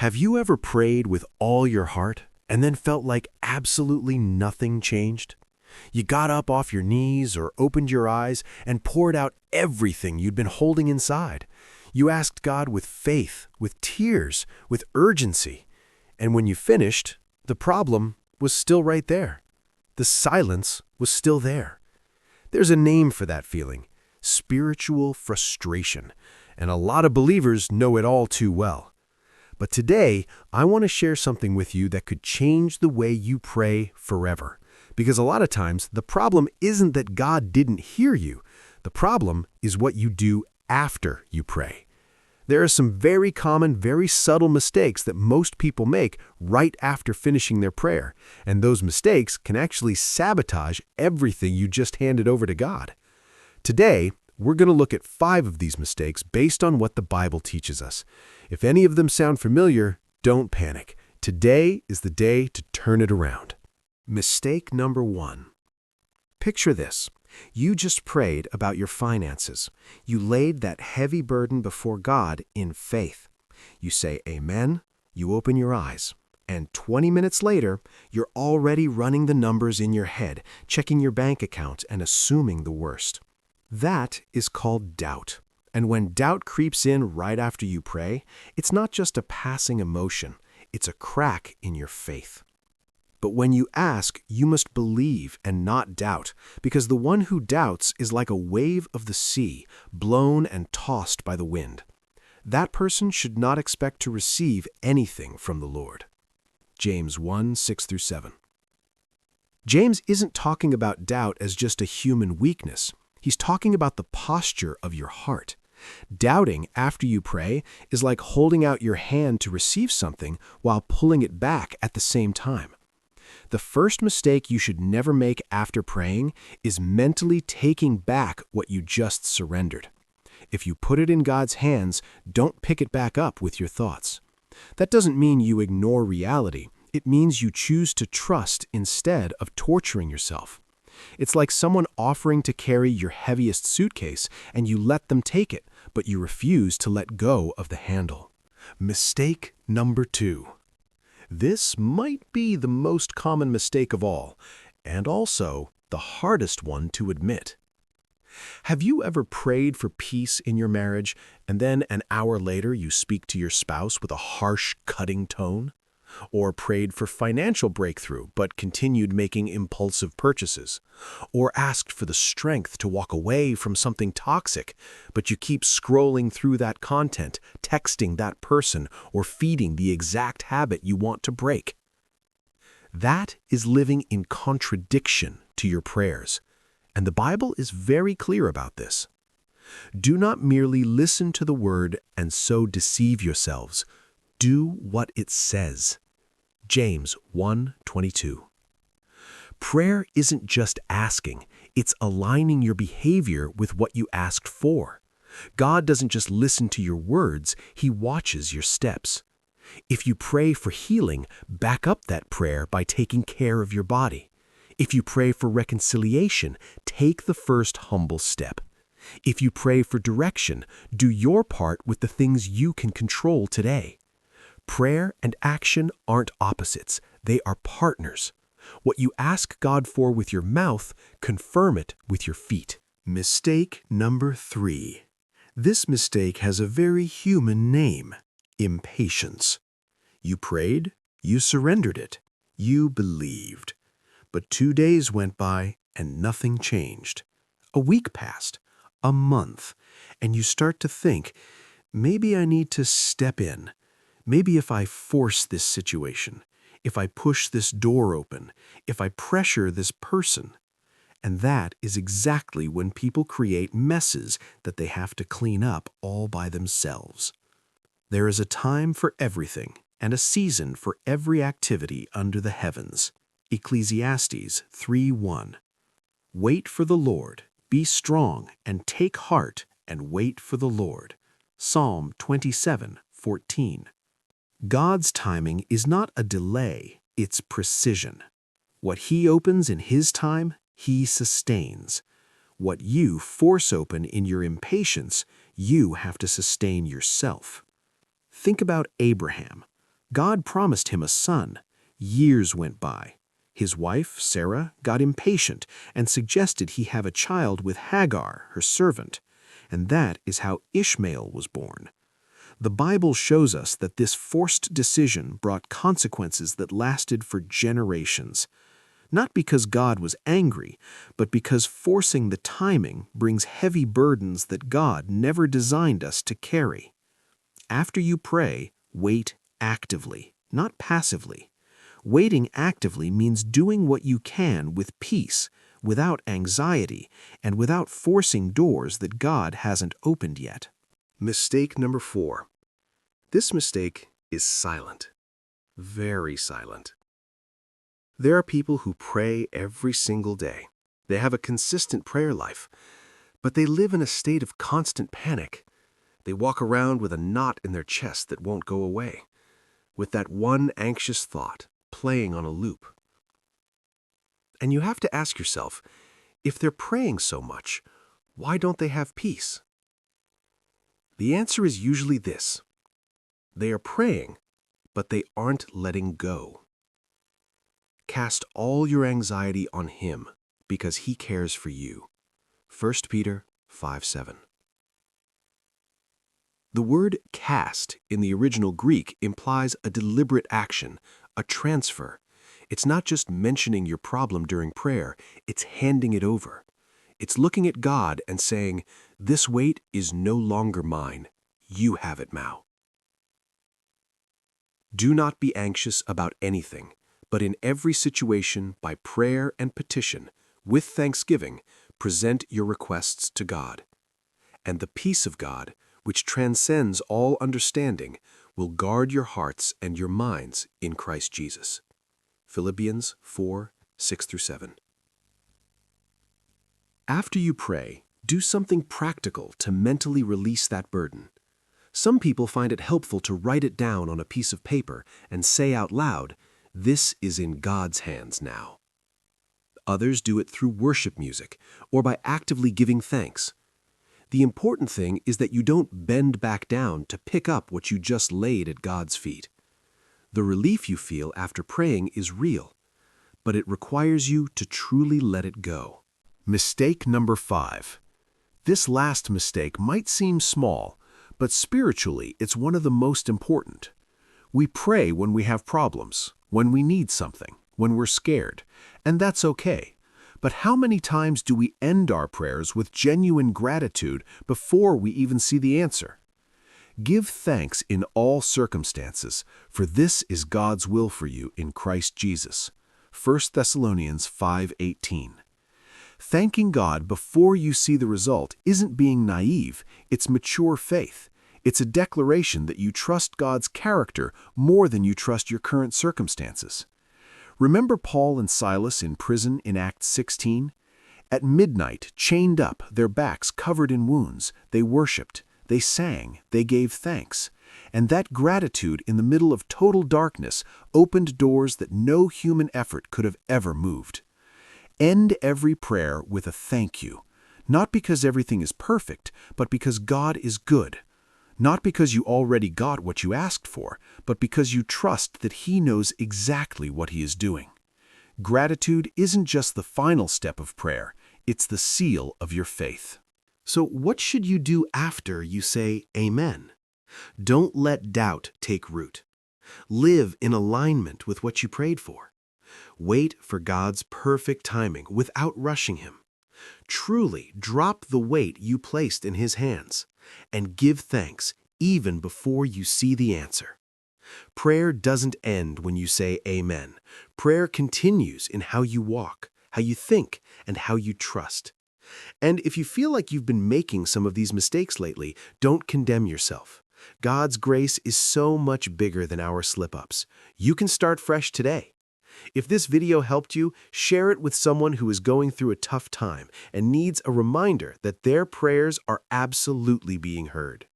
Have you ever prayed with all your heart and then felt like absolutely nothing changed? You got up off your knees or opened your eyes and poured out everything you'd been holding inside. You asked God with faith, with tears, with urgency. And when you finished, the problem was still right there. The silence was still there. There's a name for that feeling: spiritual frustration. And a lot of believers know it all too well. But today, I want to share something with you that could change the way you pray forever. Because a lot of times, the problem isn't that God didn't hear you. The problem is what you do after you pray. There are some very common, very subtle mistakes that most people make right after finishing their prayer. And those mistakes can actually sabotage everything you just handed over to God. Today, we're going to look at 5 of these mistakes based on what the Bible teaches us. If any of them sound familiar, don't panic. Today is the day to turn it around. Mistake number 1. Picture this. You just prayed about your finances. You laid that heavy burden before God in faith. You say amen, you open your eyes, and 20 minutes later, you're already running the numbers in your head, checking your bank account and assuming the worst. That is called doubt. And when doubt creeps in right after you pray, it's not just a passing emotion, it's a crack in your faith. But when you ask, you must believe and not doubt, because the one who doubts is like a wave of the sea, blown and tossed by the wind. That person should not expect to receive anything from the Lord. James 1:6-7. James isn't talking about doubt as just a human weakness. He's talking about the posture of your heart. Doubting after you pray is like holding out your hand to receive something while pulling it back at the same time. The first mistake you should never make after praying is mentally taking back what you just surrendered. If you put it in God's hands, don't pick it back up with your thoughts. That doesn't mean you ignore reality. It means you choose to trust instead of torturing yourself. It's like someone offering to carry your heaviest suitcase and you let them take it, but you refuse to let go of the handle. Mistake number 2. This might be the most common mistake of all, and also the hardest one to admit. Have you ever prayed for peace in your marriage, and then an hour later you speak to your spouse with a harsh, cutting tone? Or prayed for financial breakthrough but continued making impulsive purchases? Or asked for the strength to walk away from something toxic, but you keep scrolling through that content, texting that person, or feeding the exact habit you want to break? That is living in contradiction to your prayers, and the Bible is very clear about this. Do not merely listen to the word and so deceive yourselves. Do what it says. James 1:22. Prayer isn't just asking, it's aligning your behavior with what you asked for. God doesn't just listen to your words, He watches your steps. If you pray for healing, back up that prayer by taking care of your body. If you pray for reconciliation, take the first humble step. If you pray for direction, do your part with the things you can control today. Prayer and action aren't opposites, they are partners. What you ask God for with your mouth, confirm it with your feet. Mistake number 3. This mistake has a very human name: impatience. You prayed, you surrendered it, you believed. But 2 days went by and nothing changed. A week passed, a month, and you start to think, maybe I need to step in. Maybe if I force this situation, if I push this door open, if I pressure this person. And that is exactly when people create messes that they have to clean up all by themselves. There is a time for everything and a season for every activity under the heavens. Ecclesiastes 3:1. Wait for the Lord, be strong, and take heart, and wait for the Lord. Psalm 27:14. God's timing is not a delay, it's precision. What He opens in His time, He sustains. What you force open in your impatience, you have to sustain yourself. Think about Abraham. God promised him a son. Years went by. His wife, Sarah, got impatient and suggested he have a child with Hagar, her servant. And that is how Ishmael was born. The Bible shows us that this forced decision brought consequences that lasted for generations. Not because God was angry, but because forcing the timing brings heavy burdens that God never designed us to carry. After you pray, wait actively, not passively. Waiting actively means doing what you can with peace, without anxiety, and without forcing doors that God hasn't opened yet. Mistake number 4. This mistake is silent. Very silent. There are people who pray every single day. They have a consistent prayer life, but they live in a state of constant panic. They walk around with a knot in their chest that won't go away, with that one anxious thought playing on a loop. And you have to ask yourself, if they're praying so much, why don't they have peace? The answer is usually this: they are praying, but they aren't letting go. Cast all your anxiety on Him, because He cares for you. 1 Peter 5:7. The word cast in the original Greek implies a deliberate action, a transfer. It's not just mentioning your problem during prayer, it's handing it over. It's looking at God and saying, "This weight is no longer mine. You have it now." Do not be anxious about anything, but in every situation, by prayer and petition, with thanksgiving, present your requests to God. And the peace of God, which transcends all understanding, will guard your hearts and your minds in Christ Jesus. Philippians 4:6-7. After you pray, do something practical to mentally release that burden. Some people find it helpful to write it down on a piece of paper and say out loud, "This is in God's hands now." Others do it through worship music or by actively giving thanks. The important thing is that you don't bend back down to pick up what you just laid at God's feet. The relief you feel after praying is real, but it requires you to truly let it go. Mistake number 5. This last mistake might seem small, but spiritually it's one of the most important. We pray when we have problems, when we need something, when we're scared, and that's okay. But how many times do we end our prayers with genuine gratitude before we even see the answer? Give thanks in all circumstances, for this is God's will for you in Christ Jesus. 1 Thessalonians 5:18. Thanking God before you see the result isn't being naive, it's mature faith. It's a declaration that you trust God's character more than you trust your current circumstances. Remember Paul and Silas in prison in Acts 16? At midnight, chained up, their backs covered in wounds, they worshipped, they sang, they gave thanks. And that gratitude in the middle of total darkness opened doors that no human effort could have ever moved. End every prayer with a thank you, not because everything is perfect, but because God is good. Not because you already got what you asked for, but because you trust that He knows exactly what He is doing. Gratitude isn't just the final step of prayer, it's the seal of your faith. So what should you do after you say Amen? Don't let doubt take root. Live in alignment with what you prayed for. Wait for God's perfect timing without rushing Him. Truly drop the weight you placed in His hands, and give thanks even before you see the answer. Prayer doesn't end when you say Amen. Prayer continues in how you walk, how you think, and how you trust. And if you feel like you've been making some of these mistakes lately, don't condemn yourself. God's grace is so much bigger than our slip-ups. You can start fresh today. If this video helped you, share it with someone who is going through a tough time and needs a reminder that their prayers are absolutely being heard.